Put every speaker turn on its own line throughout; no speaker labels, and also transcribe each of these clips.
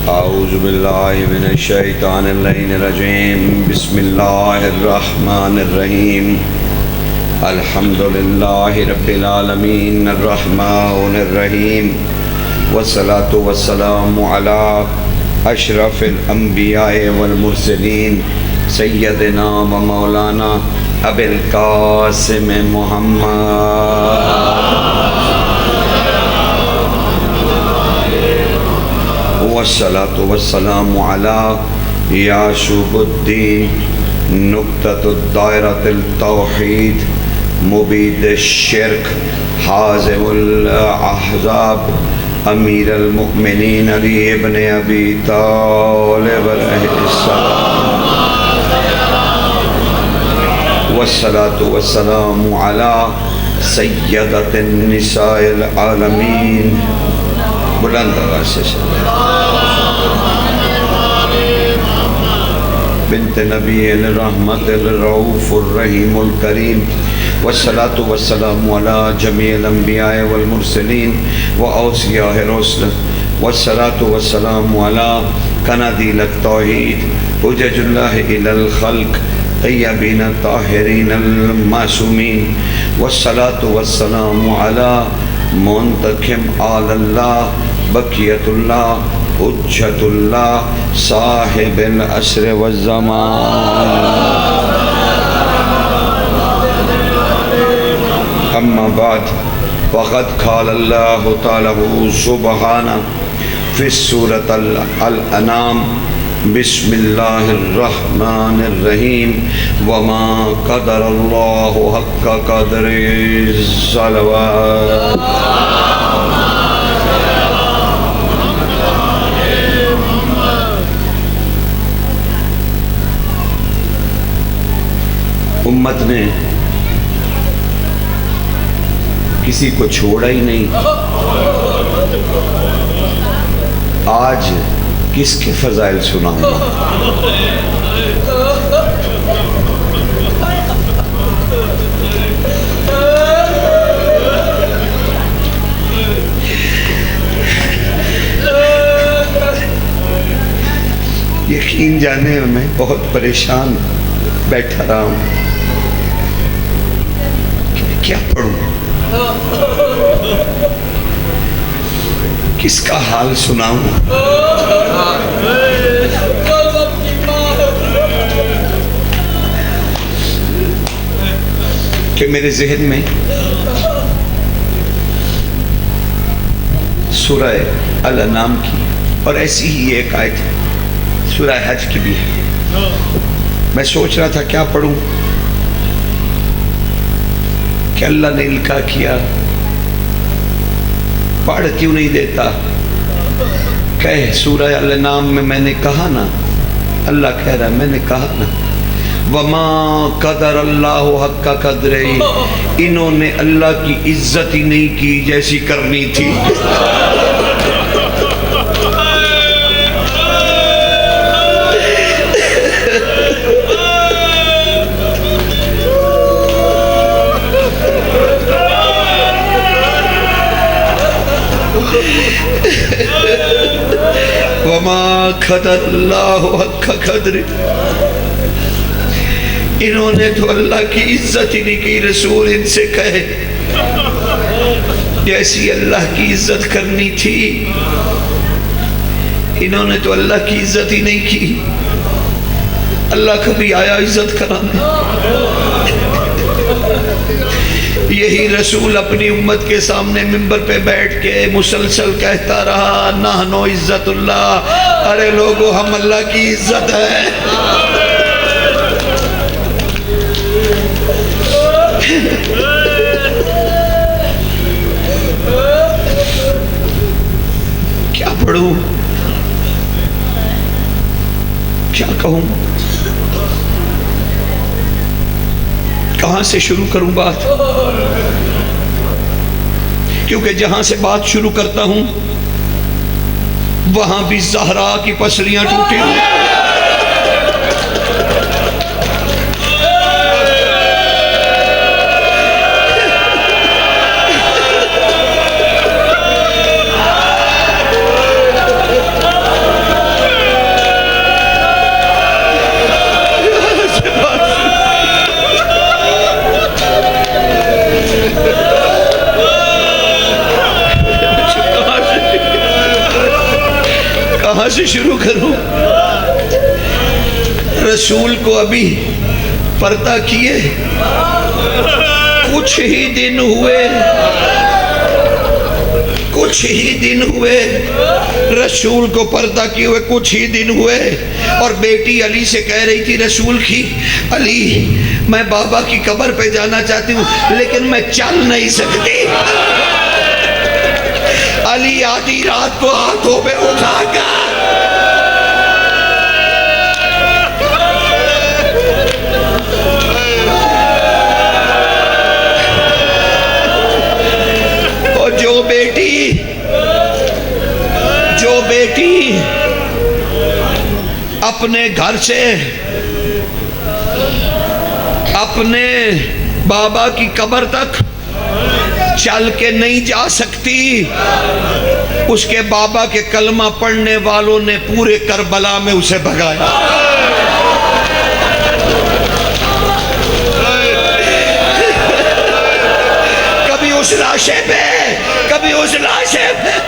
औज़ु बिल्लाहि मिनश शैतानिर रजीम। बिस्मिल्लाहिर्रहमानिर्रहीम। अल्हम्दुलिल्लाहि रब्बिल आलमीन अर्रहमानिर रहीम। वस्सलातु वस्सलामु अला अशरफिल अंबिया वल मुरसलीन सय्यदिना व मौलाना अबिल कासिम मुहम्मद वस्सलातु वस्सलामु अला याशुबुद्दीन नुक्ततुद्दायरतिल तौहीद मुबीद शिर्क हाज़िमुल अहज़ाब अमीरुल मुमिनीन अली इब्न अबी तालिब अलैहिस्सलाम। वस्सलातु वस्सलामु अला सय्यदतिन निसाइल आलमीन। बुलंद आवाज़ से बिन्त नबील रहमतिल रऊफ़ुर रहीमुल करीम। वस्सलातु वस्सलामु अला जमील अंबिया वल मुरसलीन व औसियाए रुsul। वस्सलातु वस्सलामु अला कनादील तौहीद हुज्जतुल्लाह इलल खल्क़ तय्यबीन ताहिरीन मासूमीन। वस्सलातु वस्सलामु अला मुंतकिम अल्लाह बकियतुल्लाह हुज्जतुल्लाह साहिबिल अस्र वज़्ज़मान। अम्मा बाद फ़क़द क़ाल अल्लाहु तआला सुब्हाना फ़िस सूरतिल अनआम बिस्मिल्लाहिर्रहमानिर्रहीम वमा क़दरल्लाहु हक़्क़ क़द्रिही सलवात। उम्मत ने किसी को छोड़ा ही नहीं। आज किसके फजाइल सुनाऊंगा? यकीन जाने में बहुत परेशान बैठा रहा हूं कि क्या पढ़ूं, किसका हाल सुनाऊं। कि मेरे ज़हन में सूरह अल-अनाम की और ऐसी ही एक आयत सूरह हज की भी है। मैं सोच रहा था क्या पढ़ूं कि अल्लाह ने इल्का किया, पढ़ क्यों नहीं देता? कह सूरह अल-अनाम में मैंने कहा ना, अल्लाह कह रहा मैंने कहा ना वमा कदर अल्लाह हक़्क़ क़द्रिही, इन्होंने अल्लाह की इज्जत ही नहीं की जैसी करनी थी। वमा क़दरल्लाहु हक़्क़ क़द्रिही, इन्होंने तो अल्लाह की इज्जत ही नहीं की। रसूल इनसे कहे जैसी अल्लाह की इज्जत करनी थी, इन्होंने तो अल्लाह की इज्जत ही नहीं की। अल्लाह कभी आया इज्जत कराने? यही रसूल अपनी उम्मत के सामने मिंबर पे बैठ के मुसलसल कहता रहा नहनो इज्जतुल्लाह, अरे लोगों हम अल्लाह की इज्जत है। क्या पढ़ूं, क्या कहूं, कहां से शुरू करूं बात? क्योंकि जहां से बात शुरू करता हूं वहां भी ज़हरा की पसलियां टूटी हुई। कहाँ से शुरू करूं? रसूल को अभी पर्दा किए कुछ ही दिन हुए, रसूल को पर्दा किए हुए कुछ ही दिन हुए, और बेटी अली से कह रही थी रसूल की, अली मैं बाबा की कब्र पे जाना चाहती हूँ लेकिन मैं चल नहीं सकती। अली आधी रात को हाथों पे उठाकर जो बेटी अपने घर से अपने बाबा की कब्र तक चल के नहीं जा सकती, उसके बाबा के कलमा पढ़ने वालों ने पूरे करबला में उसे भगाया। कभी उस लाशे पे, कभी उस लाशे पे।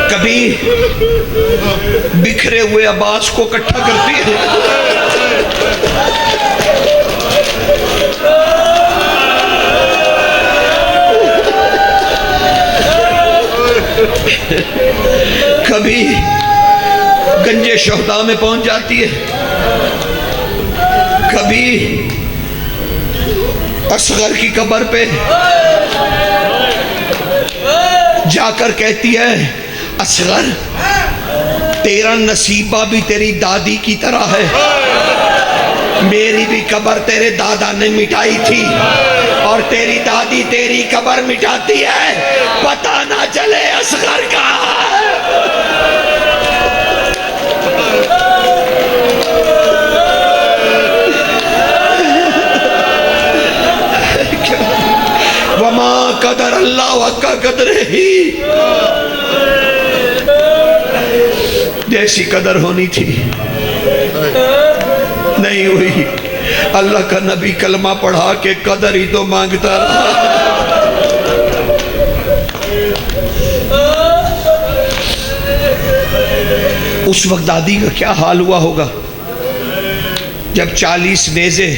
कभी बिखरे हुए आवाज को इकट्ठा करती है, कभी गंजे शोहदा में पहुंच जाती है, कभी असगर की कब्र पे जाकर कहती है, असगर तेरा नसीबा भी तेरी दादी की तरह है, मेरी भी कब्र तेरे दादा ने मिटाई थी और तेरी दादी तेरी कब्र मिटाती है, पता ना चले असगर का। वमा कदर अल्लाह का कदर ही, जैसी कदर होनी थी नहीं हुई। अल्लाह का नबी कलमा पढ़ा के कदर ही तो मांगता रहा। उस वक्त दादी का क्या हाल हुआ होगा जब 40 नेज़े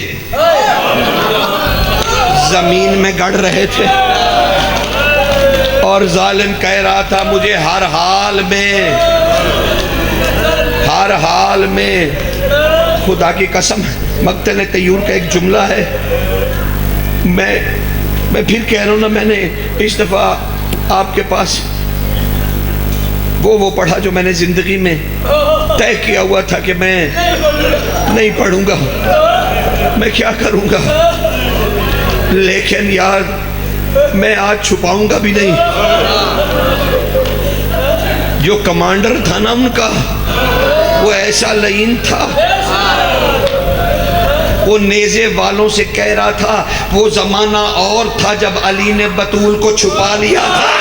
जमीन में गड़ रहे थे और जालिम कह रहा था मुझे हर हाल में खुदा की कसम। मक्तल तैयूर का एक जुमला है, मैं फिर कह रहा हूँ ना, मैंने इस दफ़ा आपके पास वो पढ़ा जो मैंने ज़िंदगी में तय किया हुआ था कि मैं नहीं पढ़ूंगा, मैं क्या करूंगा, लेकिन यार मैं आज छुपाऊंगा भी नहीं। जो कमांडर था ना उनका, वो ऐसा लईन था, वो नेज़े वालों से कह रहा था वो जमाना और था जब अली ने बतूल को छुपा लिया था।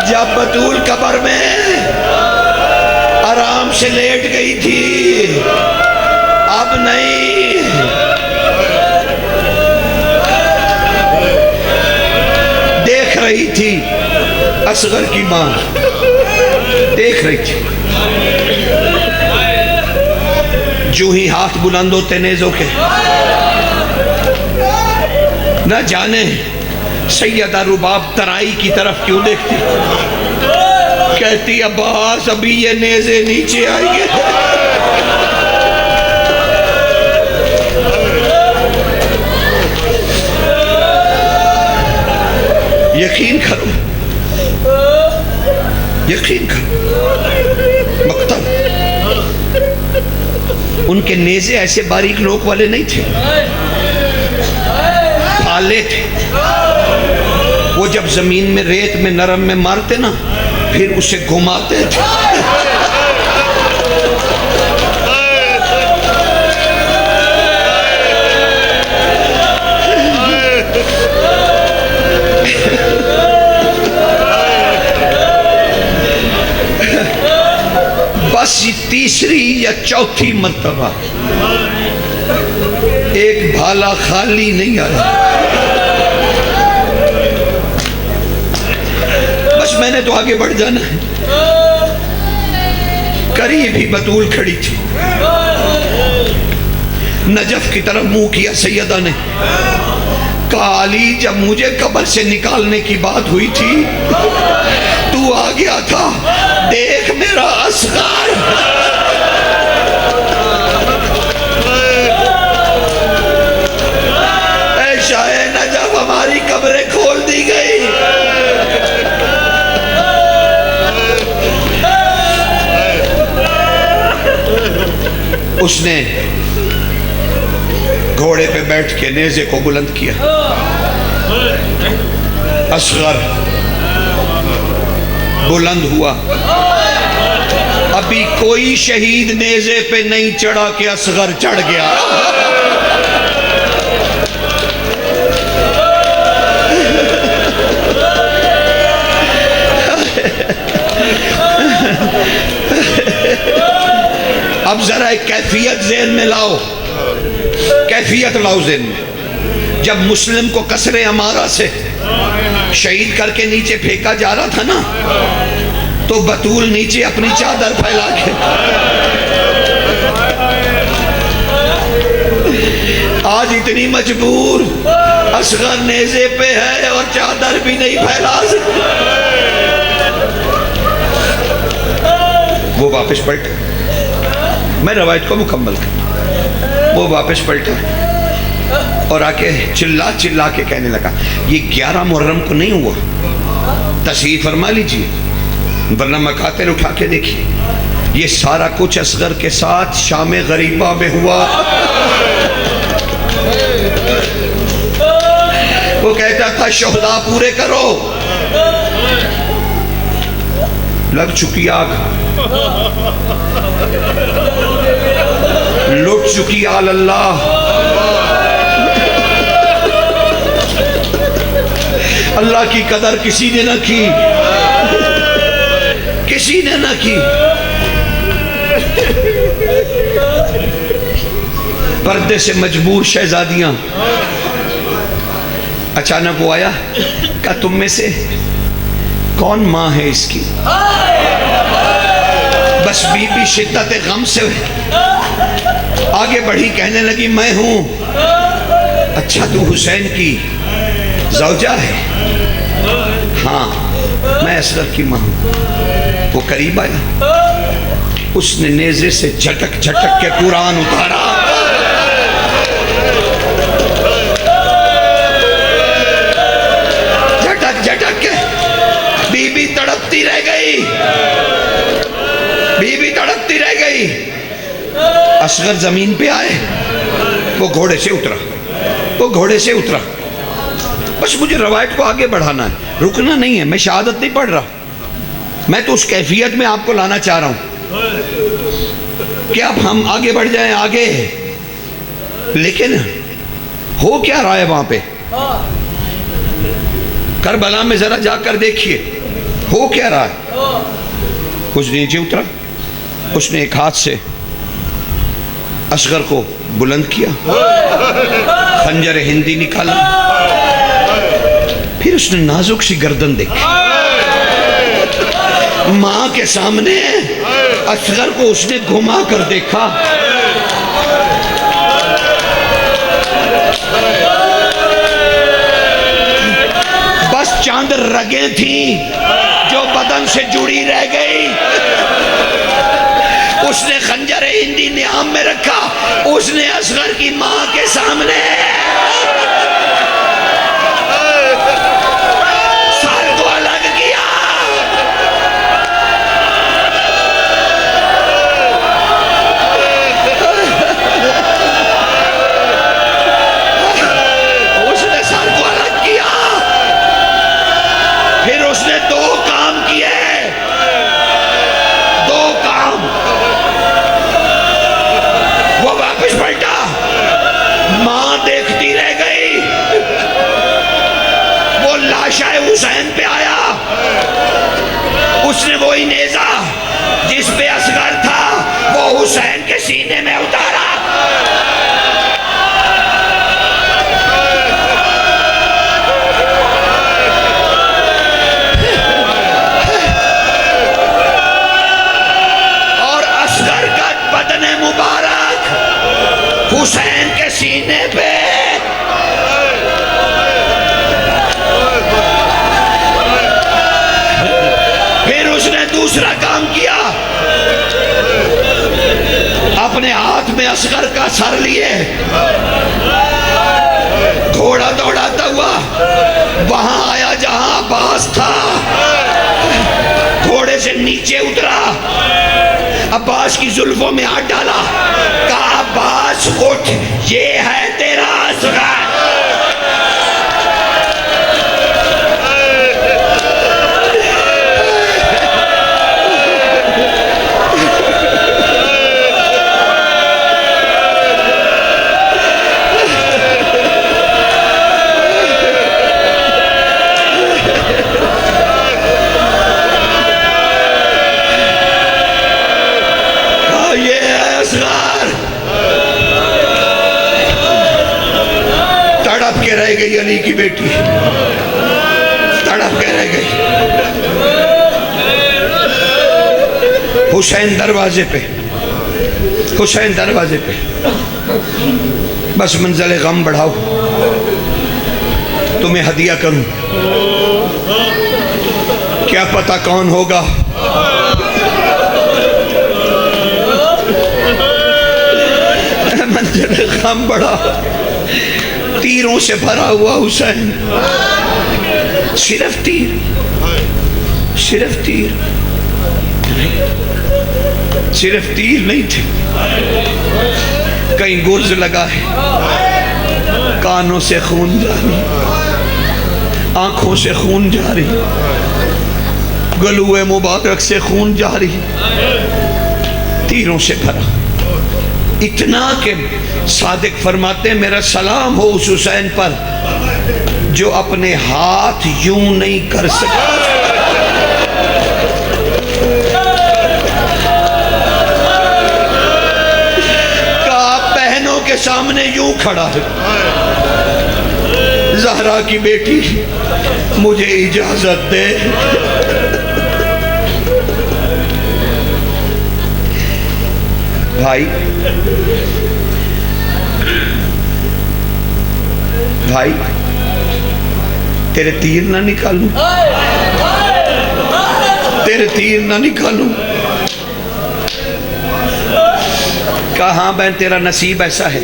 जब बतूल कब्र में आराम से लेट गई थी, अब नहीं, देख रही थी असगर की मां, देख रही थी। जो ही हाथ बुलंद होते नेज़ों के, न जाने सैयदा रुबाब तराई की तरफ क्यों देखती। कहती अब्बास अभी ये नेज़े नीचे आएंगे। यकीन करो, यकीन करो, मकतल उनके नेज़े ऐसे बारीक नोक वाले नहीं थे, भाले थे। वो जब जमीन में रेत में नरम में मारते ना, फिर उसे घुमाते थे। बस ये तीसरी या चौथी मर्तबा एक भाला खाली नहीं आया। बस मैंने तो आगे बढ़ जाना है। करीब ही बतूल खड़ी थी, नजफ की तरफ मुंह किया सैयदा ने। कहा अली, जब मुझे कब्र से निकालने की बात हुई थी तू आ गया था, देख मेरा असगर। ऐ शाहे नजफ, हमारी कब्रें खोल दी गई। उसने घोड़े पे बैठ के नेज़े को बुलंद किया। असगर बुलंद हुआ। अभी कोई शहीद नेज़े पे नहीं चढ़ा कि असगर चढ़ गया। अब जरा एक कैफियत ज़हन में लाओ, कैफियत लाओ ज़हन में। जब मुस्लिम को कसरे अमारा से शहीद करके नीचे फेंका जा रहा था ना, तो बतूल नीचे अपनी चादर फैला के, आज इतनी मजबूर, असगर नेज़े पे है और चादर भी नहीं फैला सकती। वो वापस पलटे, मैं रवायत को मुकम्मल कर। वो वापस पलटा और आके चिल्ला चिल्ला के कहने लगा, ये 11 मुहर्रम को नहीं हुआ, तस्हीफ फरमा लीजिए, वरना मकातिल उठा के देखिए, ये सारा कुछ असगर के साथ शाम गरीबा में हुआ। वो कहता था शोहदा पूरे करो, लग चुकी आग, लुट चुकी आल अल्लाह। अल्लाह की कदर किसी ने ना की, किसी ने ना की। पर्दे से मजबूर शहजादियां, अचानक वो आया, क्या तुम में से कौन माँ है इसकी? बस बीबी शिद्दत गम से आगे बढ़ी, कहने लगी मैं हूं। अच्छा, तू हुसैन की ज़ौजा है? हाँ, मैं असगर की माँ हूं। वो करीब आया, उसने नेज़े से झटक झटक के कुरान उतारा। झटक झटक के बीबी तड़पती रह गई, बीबी तड़पती रह गई। असगर जमीन पे आए, वो घोड़े से उतरा, वो घोड़े से उतरा। बस मुझे रवायत को आगे बढ़ाना है, रुकना नहीं है। मैं शहादत नहीं पढ़ रहा, मैं तो उस कैफियत में आपको लाना चाह रहा हूं कि अब हम आगे बढ़ जाएं, आगे। लेकिन हो क्या रहा है वहां पे? करबला में जरा जाकर देखिए, हो क्या रहा है। कुछ नीचे उतरा, उसने एक हाथ से असगर को बुलंद किया, खंजर हिंदी निकाला, फिर उसने नाजुक सी गर्दन देखी। मां के सामने असगर को उसने घुमा कर देखा। बस चंद रगें थी जो बदन से जुड़ी रह गई। उसने खंजर हिंदी नियाम में रखा, उसने असगर की मां के सामने सर को अलग किया। उसने सर को अलग किया। फिर उसने दो काम किए, दो काम। वो वापस पलटा, मां देखती रह गई। वो लाशाए हुसैन पे आया, उसने वही नेजा जिस पे असगर था वो हुसैन के सीने में उतारा। और असगर का बदन मुबारक हुसैन के सीने पे। फिर उसने दूसरा काम किया, अपने हाथ में असगर का सर लिए घोड़ा दौड़ाता हुआ वहां आया जहां अब्बास था। घोड़े से नीचे उतरा, अब्बास की जुल्फों में हाथ डाला, कहा अब्बास उठ, ये है तेरा असगर। तड़प के रह गई अली की बेटी, तड़प के रह गई। हुसैन दरवाजे पे, हुसैन दरवाजे पे। बस मंज़िल गम बढ़ाओ, तुम्हें हदिया करूं, क्या पता कौन होगा। मंज़िल गम बढ़ा, तीरों से भरा हुआ हुसैन, सिर्फ तीर, सिर्फ तीर, सिर्फ तीर नहीं थे, कहीं गुर्ज लगा है, कानों से खून जारी, आंखों से खून जारी, गलुए मुबारक से खून जारी, तीरों से भरा। इतना कि सादिक फरमाते मेरा सलाम हो उस हुसैन पर जो अपने हाथ यूं नहीं कर सकता। कहा बहनों के सामने यूं खड़ा है, ज़हरा की बेटी मुझे इजाजत दे। भाई भाई तेरे तीर ना निकालूं, तेरे तीर ना निकालूं। कहाँ बहन तेरा नसीब ऐसा है,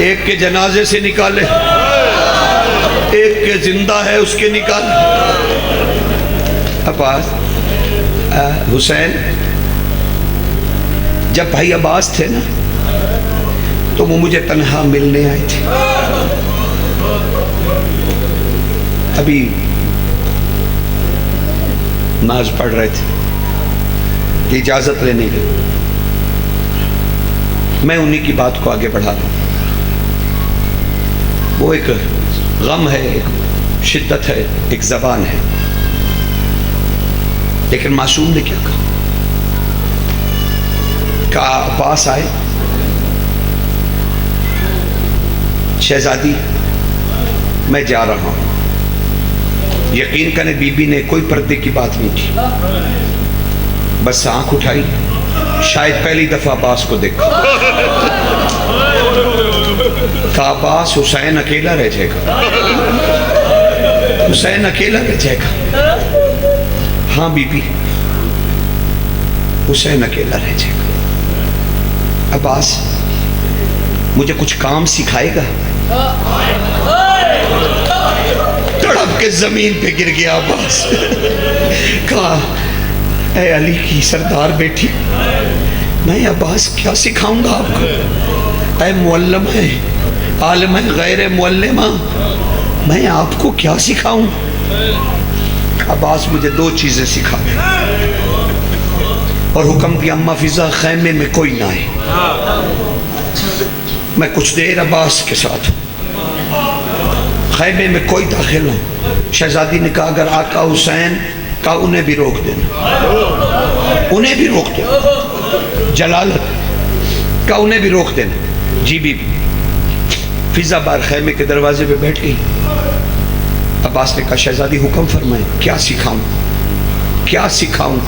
एक के जनाजे से निकाले, एक के जिंदा है उसके निकाल। अब्बास हुसैन, जब भाई अब्बास थे ना तो वो मुझे तन्हा मिलने आए थे। अभी नमाज पढ़ रहे थे, इजाजत लेने गए। मैं उन्हीं की बात को आगे बढ़ा रहा हूँ। वो एक गम है, एक शिद्दत है, एक जबान है, लेकिन मासूम ने क्या कहा? अब्बास आए, शहजादी मैं जा रहा हूं। यकीन करें बीबी ने कोई पर्दे की बात नहीं की, बस आंख उठाई, शायद पहली दफा अब्बास को देखा। कहा अब्बास हुसैन अकेला रह जाएगा। हुसैन अकेला रह जाएगा। हाँ बीबी, हुसैन अकेला रह जाएगा। अब्बास मुझे कुछ काम सिखाएगा? तड़प के जमीन पे गिर गया अब्बास। कहा, ऐ अली की सरदार बेटी, मैं अब्बास क्या सिखाऊंगा आपको? ऐ मुअल्लम है, आलिम है, गैर मुअल्लिमा, मैं आपको क्या सिखाऊं? अब्बास मुझे दो चीजें सिखा दे। और हुक्म दिया, अम्मा फिजा खैमे में कोई ना आए। मैं कुछ देर अब्बास के साथ खैमे में कोई दाखिल हो। शहजादी ने कहा, अगर आका हुसैन का उन्हें भी रोक देना, उन्हें भी रोक देना। जलालत का उन्हें भी रोक देना। जी बीबी। फिजा बार खैमे के दरवाजे पे बैठ गई। अब्बास ने कहा, शहजादी हुक्म फरमाए, क्या सिखाऊं, क्या सिखाऊं?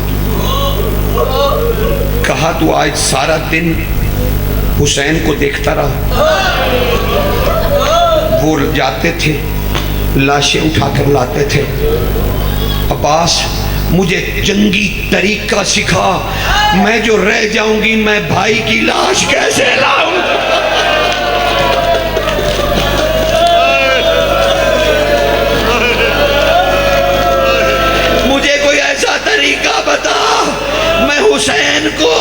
कहा, तू आज सारा दिन हुसैन को देखता रहा। वो जाते थे, लाशें उठाकर लाते थे। अब्बास मुझे जंगी तरीका सिखा, मैं जो रह जाऊंगी मैं भाई की लाश कैसे लाऊं? मुझे कोई ऐसा तरीका बता, मैं हुसैन को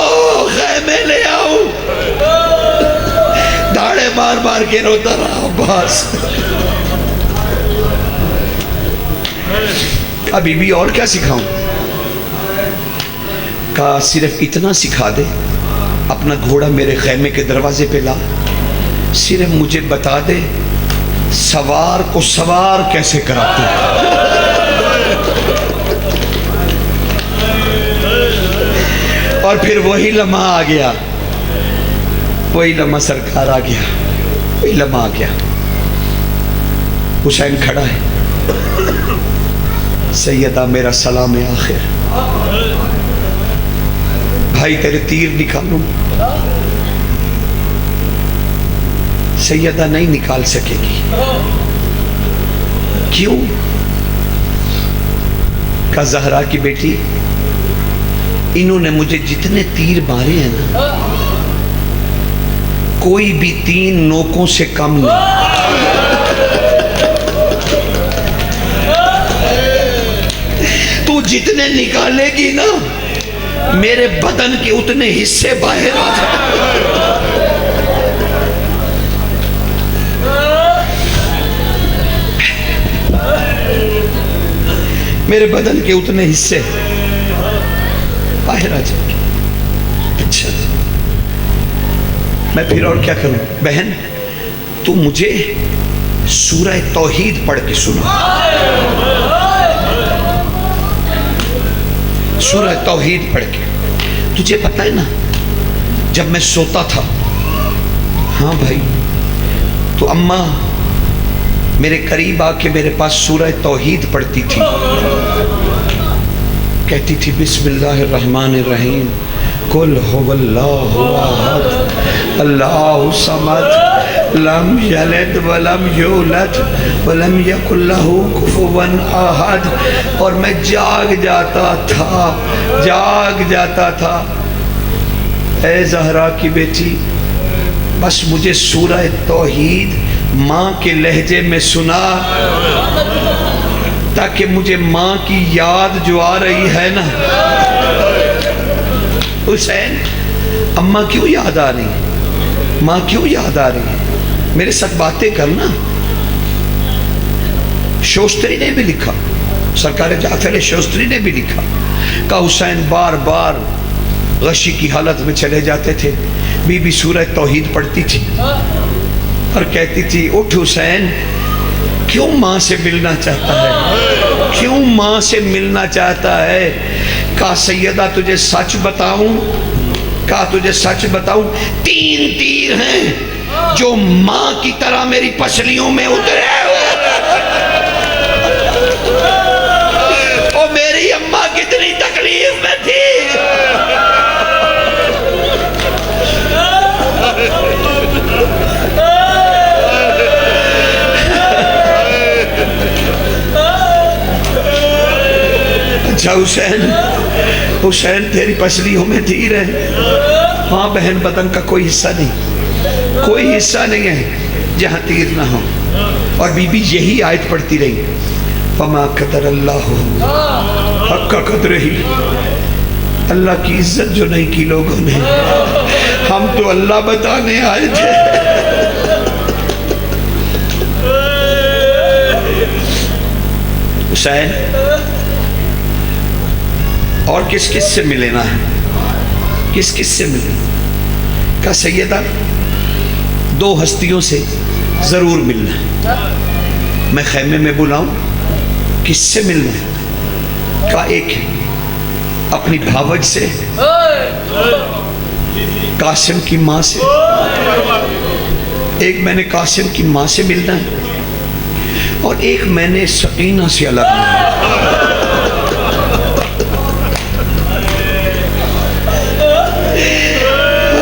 खैमे ले आऊं। दाढ़े मार मार के रोता रहा अब्बास। अभी भी और क्या सिखाऊं? कहा, सिर्फ इतना सिखा दे, अपना घोड़ा मेरे खैमे के दरवाजे पे ला, सिर्फ मुझे बता दे सवार को सवार कैसे कराते हैं। और फिर वही लम्हा आ गया, वही लम्हा सरकार आ गया, वही लम्हा आ गया। हुसैन खड़ा है। सैयदा मेरा सलाम है आखिर, भाई तेरे तीर निकालूं? सैयदा नहीं निकाल सकेगी। क्यों? का ज़हरा की बेटी, इन्होंने मुझे जितने तीर मारे हैं ना, कोई भी 3 नोकों से कम नहीं। तू जितने निकालेगी ना, मेरे बदन के उतने हिस्से बाहर आ जाए। मेरे बदन के उतने हिस्से बाहर आ जाएंगे। अच्छा, मैं फिर और क्या करूं? बहन, तू मुझे सूरह तौहीद पढ़ के सुना। सूरह तौहीद पढ़ के। तुझे पता है ना, जब मैं सोता था, हाँ भाई, तो अम्मा मेरे करीब आके मेरे पास सूरह तौहीद पढ़ती थी। कहती थी, बिस्मिल्लाहिर्रहमानिर्रहीम, कुल हुवल्लाहु अहद अल्लाहु समद लम यलिद वलम यूलद वलम यकुल लहू कुफुवन अहद। और मैं जाग जाता था। ऐ ज़हरा की बेटी, बस मुझे सूरह तौहीद माँ के लहजे में सुना, ताकि मुझे माँ की याद जो आ रही है ना। हुसैन, अम्मा क्यों याद आ रही, माँ क्यों याद आ रही? मेरे साथ बातें करना। शोस्त्री ने भी लिखा, सरकार जाफर शोस्त्री ने भी लिखा, का हुसैन बार बार गशी की हालत में चले जाते थे। बीबी सूरह तौहीद पढ़ती थी और कहती थी, उठ हुसैन, क्यों माँ से मिलना चाहता है, क्यों माँ से मिलना चाहता है? कहा, सैयदा तुझे सच बताऊं, कहा तुझे सच बताऊं, 3 तीर हैं जो माँ की तरह मेरी पसलियों में उतरे। और मेरी अम्मा कितनी तकलीफ में थी। अच्छा हुसैन, हुसैन तेरी पसलियों में तीर है। हाँ बहन, बदन का कोई हिस्सा नहीं, कोई हिस्सा नहीं है जहाँ तीर ना हो। और बीबी यही आयत पढ़ती रही, फमा कदर अल्लाह हक्का कदरही, अल्लाह की इज्जत जो नहीं की लोगों ने। हम तो अल्लाह बताने आए थे। हुसैन और किस किस से मिलेना है, किस किस से मिले का सैयदा, दो हस्तियों से जरूर मिलना है। मैं खैमे में बुलाऊं, किससे मिलना है का एक है अपनी भावज से, कासिम की माँ से। एक मैंने कासिम की माँ से मिलना है और एक मैंने सकीना से अलग मिलना है।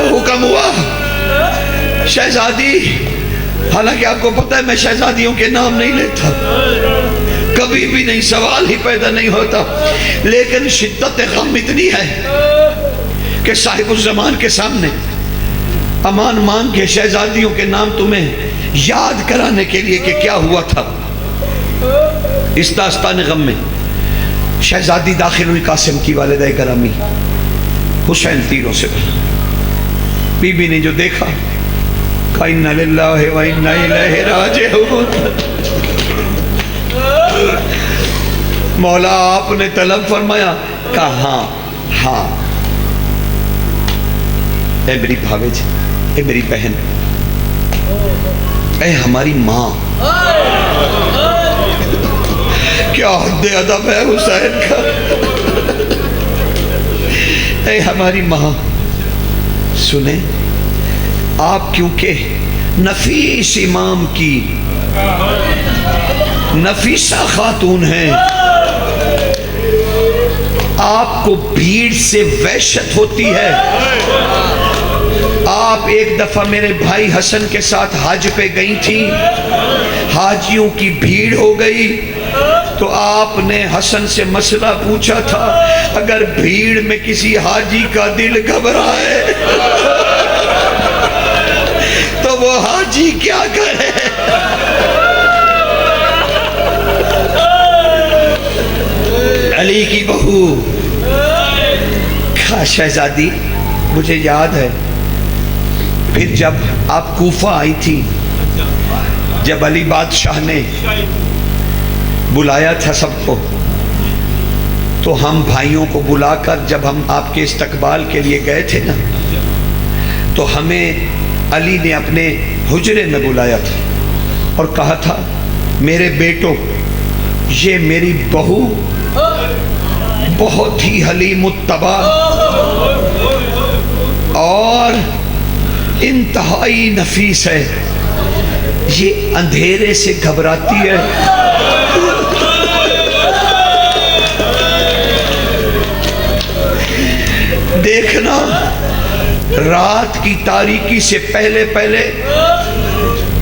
हुक्म हुआ शहजादी, हालांकि आपको पता है मैं शहजादियों के नाम नहीं लेता, कभी भी नहीं, सवाल ही पैदा नहीं होता, लेकिन शिद्दत गम इतनी है कि साहिबुल ज़मान के सामने अमान मांग के शहजादियों के नाम तुम्हें याद कराने के लिए कि क्या हुआ था। इस दास्तान गम में शहजादी दाखिल हुई कासिम की वालिदा करामी, हुसैन तीरों से बना। बीबी ने जो देखा, कहा इन्ना लिल्लाहि व इन्ना इलैहि राजिऊन। मौला आपने तलब फरमाया, कहा हाँ हाँ, ए मेरी भावेज, ए मेरी बहन, ए हमारी माँ। क्या हद अदब है हुसैन का। ए हमारी माँ, सुने आप क्योंकि नफीस इमाम की नफीसा खातून हैं, आपको भीड़ से वहशत होती है। आप एक दफा मेरे भाई हसन के साथ हज पे गई थी, हाजियों की भीड़ हो गई तो आपने हसन से मसला पूछा था, अगर भीड़ में किसी हाजी का दिल घबराए तो वो हाजी क्या करे। अली की बहू, खा शहजादी, मुझे याद है फिर जब आप कूफा आई थी, जब अली बादशाह ने बुलाया था सबको, तो हम भाइयों को बुलाकर जब हम आपके इस्तकबाल के लिए गए थे ना, तो हमें अली ने अपने हुजरे में बुलाया था और कहा था, मेरे बेटों, ये मेरी बहू बहुत ही हलीमुत्तबा और इंतहाई नफीस है, ये अंधेरे से घबराती है। देखना, रात की तारीकी से पहले पहले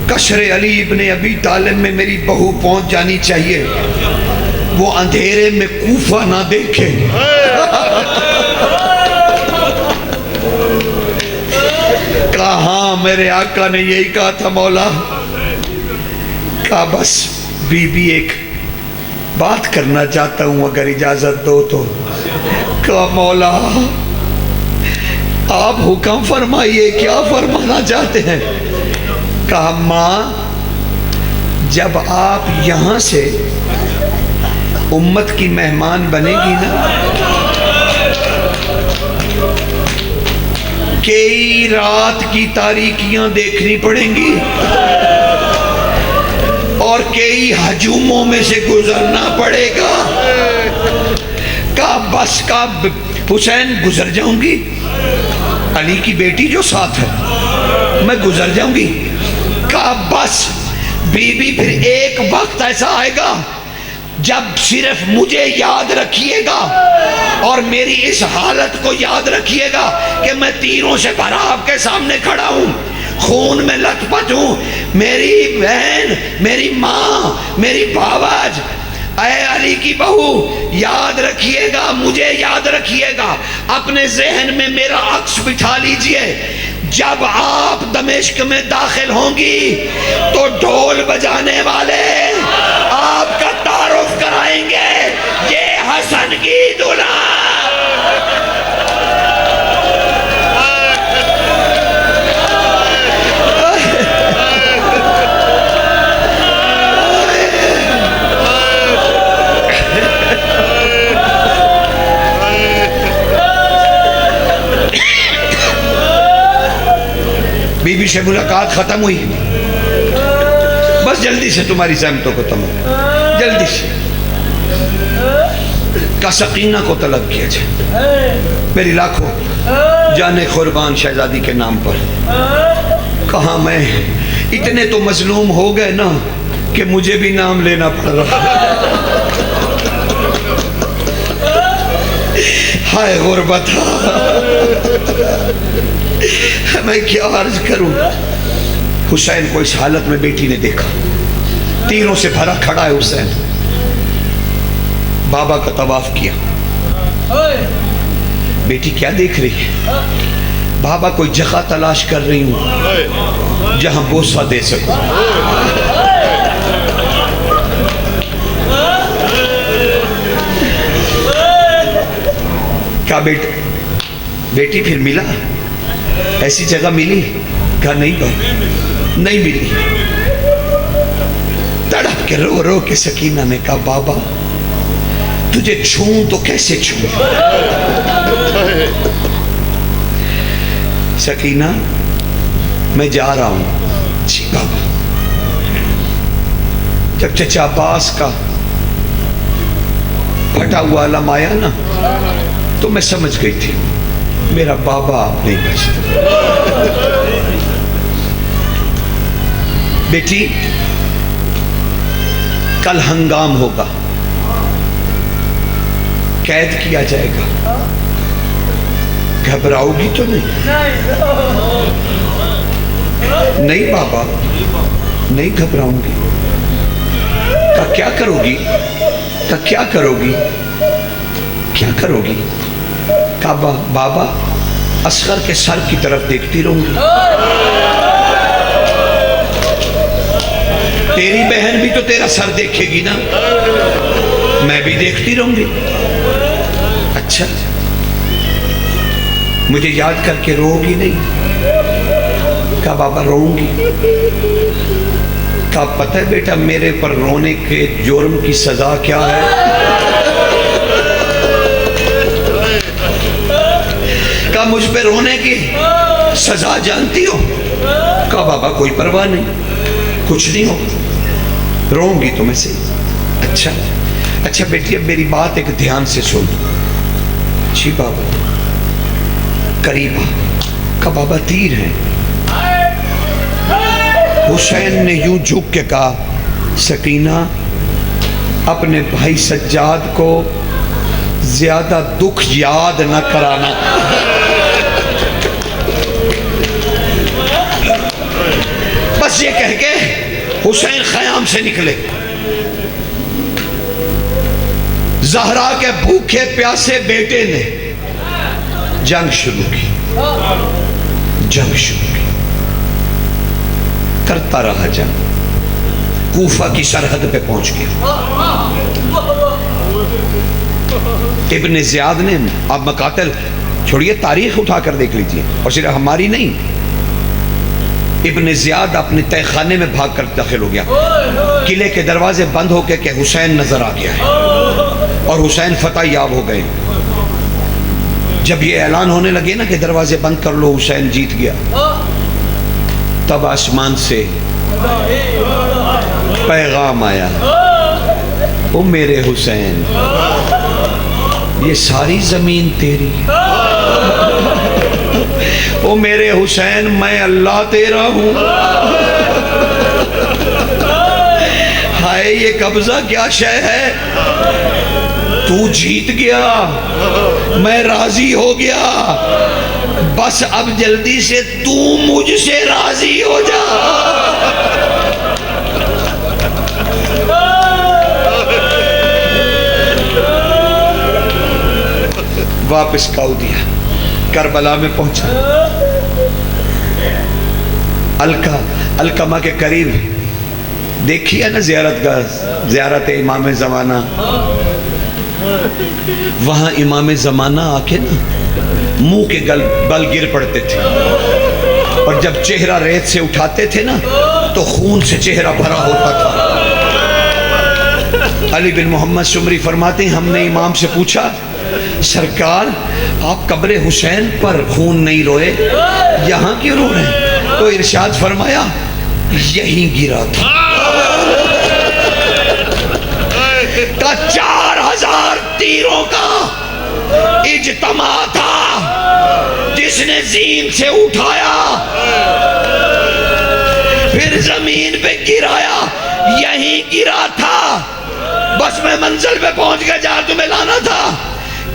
कशरे अली इब्ने अबी तालिब में मेरी बहू पहुंच जानी चाहिए, वो अंधेरे में कूफा ना देखे। कहा मेरे आका ने यही कहा था मौला। कहा बस बीबी एक बात करना चाहता हूं, अगर इजाजत दो तो। कहा मौला आप हुक्म फरमाइए, क्या फरमाना चाहते हैं। कहा माँ, जब आप यहाँ से उम्मत की मेहमान बनेगी ना, कई रात की तारीकियां देखनी पड़ेंगी और कई हजूमों में से गुजरना पड़ेगा। का बस का हुसैन गुजर जाऊंगी, अली की बेटी जो साथ है मैं गुजर जाऊंगी। का बस बीबी, फिर एक वक्त ऐसा आएगा जब सिर्फ मुझे याद रखिएगा और मेरी इस हालत को याद रखिएगा कि मैं तीरों से भरा आपके सामने खड़ा हूं, खून में लथपथ हूं। मेरी बहन, मेरी माँ, मेरी भावज, ऐ अली की बहू, याद रखिएगा, मुझे याद रखिएगा, अपने जहन में मेरा अक्स बिठा लीजिए। जब आप दमिश्क में दाखिल होंगी तो ढोल बजाने वाले आपका तारुफ कराएंगे, ये हसन की दूल्हा। बीबी से मुलाकात खत्म हुई, बस जल्दी से तुम्हारी सहमतों को तमाम, जल्दी से का सकीना को तलब किया जाए। मेरी लाखों जाने कुर्बान शहजादी के नाम पर। कहा मैं, इतने तो मजलूम हो गए ना कि मुझे भी नाम लेना पड़ रहा। हाय गुर्बत, मैं क्या अर्ज करूं। हुसैन को इस हालत में बेटी ने देखा, तीरों से भरा खड़ा है हुसैन। बाबा का तवाफ किया। बेटी क्या देख रही है? बाबा कोई जगह तलाश कर रही हूं जहां बोसा दे सकूं। क्या बेटी फिर मिला? ऐसी जगह मिली? कहा नहीं बाबा, नहीं मिली। तड़प के रो रो के सकीना ने कहा बाबा तुझे छूं तो कैसे छूं? सकीना मैं जा रहा हूं। जी बाबा। जब चचा अब्बास का फटा हुआ अलम आया ना, तो मैं समझ गई थी मेरा बाबा आप नहीं बचता। बेटी कल हंगाम होगा, कैद किया जाएगा, घबराओगी तो नहीं? नहीं बाबा, नहीं घबराऊंगी। का क्या करोगी? का क्या करोगी? क्या करोगी? का बाबा असगर के सर की तरफ देखती रहूंगी। तेरी बहन भी तो तेरा सर देखेगी ना, मैं भी देखती रहूंगी। अच्छा, मुझे याद करके रोगी नहीं? का बाबा रोऊंगी। का पता है बेटा मेरे पर रोने के जुर्म की सजा क्या है? का मुझ पे रोने की सजा जानती हो? का बाबा कोई परवाह नहीं, कुछ नहीं हो, रोऊंगी तो मैं सही। अच्छा अच्छा बेटी अब मेरी बात एक ध्यान से सुन। जी बाबा। करीबा। का बाबा तीर है। हुसैन ने यूं झुक के कहा सकीना अपने भाई सज्जाद को ज्यादा दुख याद न कराना। बस ये कह के हुसैन खयाम से निकले। ज़हरा के भूखे प्यासे बेटे ने जंग शुरू की, जंग शुरू की, करता रहा जंग। कूफा की सरहद पे पहुंच गया। इब्ने ज़ियाद ने, अब मकातल छोड़िए, तारीख उठा कर देख लीजिए, और सिर्फ हमारी नहीं, इब्ने ज़ियाद अपने तहखाने में भाग कर दाखिल हो गया। किले के दरवाजे बंद होकर के हुसैन नजर आ गया है और हुसैन फतह याब हो गए। जब ये ऐलान होने लगे ना कि दरवाजे बंद कर लो, हुसैन जीत गया, तब आसमान से पैगाम आया, ओ मेरे हुसैन ये सारी जमीन तेरी है। ओ मेरे हुसैन मैं अल्लाह तेरा हूं। हाय ये कब्जा क्या शय है? तू जीत गया, मैं राजी हो गया, बस अब जल्दी से तू मुझसे राजी हो जा। वापस काऊ दिया, करबला में पहुंचा। अलकमा के करीब देखी है ना ज़ियारत इमाम ज़माना, वहां इमाम ज़माना आके ना मुंह के बल गिर पड़ते थे, और जब चेहरा रेत से उठाते थे ना तो खून से चेहरा भरा होता था। अली बिन मोहम्मद शुमरी फरमाते हैं, हमने इमाम से पूछा, सरकार आप कब्र हुसैन पर खून नहीं रोए, यहाँ क्यों रो रहे हैं? तो इरशाद फरमाया, यहीं गिरा था। 4000 तीरों का इज्तमा था, जिसने जीन से उठाया फिर जमीन पे गिराया, यहीं गिरा था। बस मैं मंजिल पे पहुंच गया जहां तुम्हें लाना था,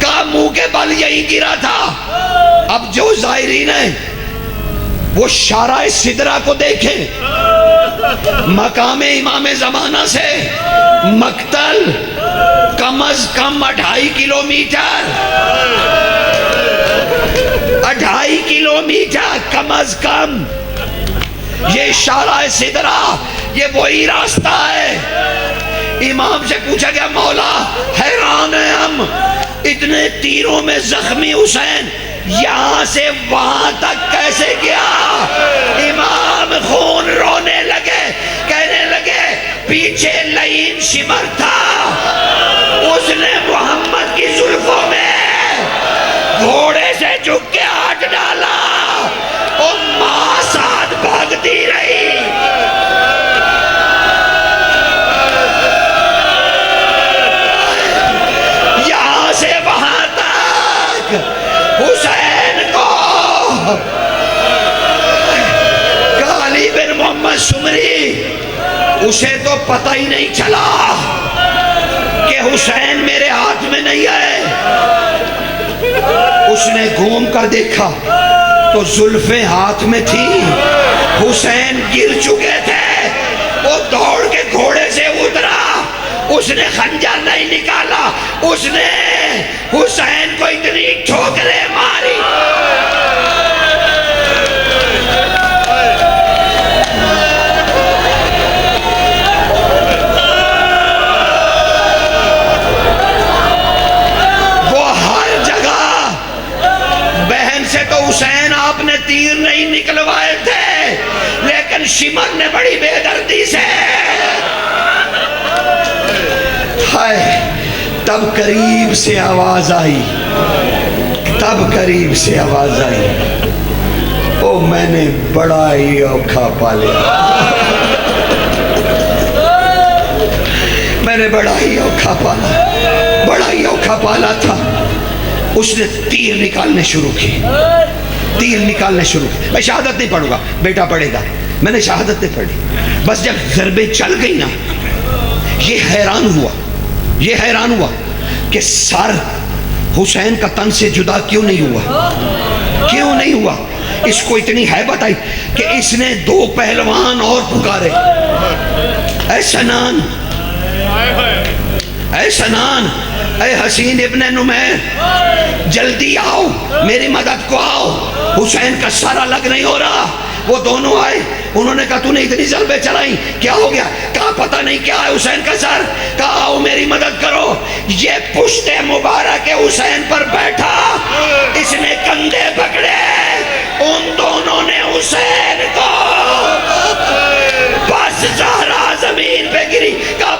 का मुंह के बल यहीं गिरा था। अब जो जायरीन है वो शाराए सिदरा को देखें, मकाम इमाम ज़माना से मक्तल कम अज कम 2.5 किलोमीटर, 2.5 किलोमीटर कम अज कम। ये शाराए सिदरा, ये वही रास्ता है। इमाम से पूछा गया, मौला हैरान है हम, इतने तीरों में जख्मी हुसैन यहां से वहां तक कैसे गया? इमाम खून रोने लगे, कहने लगे, पीछे लईन शिमर था, उसने मोहम्मद की जुल्फों में घोड़े से झुक के हाथ डाला और मां साथ भागती रही। यहां से वहां तक हुसैन को अली बिन मोहम्मद शुमरी, उसे तो पता ही नहीं चला कि हुसैन मेरे हाथ में नहीं है। उसने घूम कर देखा तो जुल्फें हाथ में थी, हुसैन गिर चुके थे। वो दौड़ के घोड़े से उतरा, उसने खंजर नहीं निकाला, उसने हुसैन को इतनी ठोकरें मारी। वो हर जगह, बहन से तो हुसैन आपने तीर नहीं निकलवाए थे, लेकिन शिमर ने बड़ी बेदर्दी से, हाय, तब करीब से आवाज आई, तब करीब से आवाज आई, ओ मैंने बड़ा ही औखा पाला, मैंने बड़ा ही औखा पाला, बड़ा ही औखा पाला था। उसने तीर निकालने शुरू किए, तीर निकालने शुरू किए। मैं शहादत नहीं पढ़ूंगा, बेटा पढ़ेगा, मैंने शहादत नहीं पढ़ी। बस जब ज़रबे चल गई ना, ये हैरान हुआ कि सर हुसैन का तन से जुदा क्यों नहीं हुआ। इसको इतनी हैबत आई कि इसने 2 पहलवान और पुकारे, ऐ सनान, ऐ सनान, ऐ हसीन इब्ने नुमैर, जल्दी आओ, मेरी मदद को आओ, हुसैन का सर अलग नहीं हो रहा। वो दोनों आए, उन्होंने कहा तूने इतनी ज़रबे चलाई, क्या हो गया? कहा पता नहीं क्या है हुसैन का सर। कहा आओ मेरी मदद करो। ये पुश्ते मुबारक के हुसैन पर बैठा, इसने कंधे पकड़े, उन दोनों ने हुसैन को, बस ज़हरा जमीन पे गिरी, कहा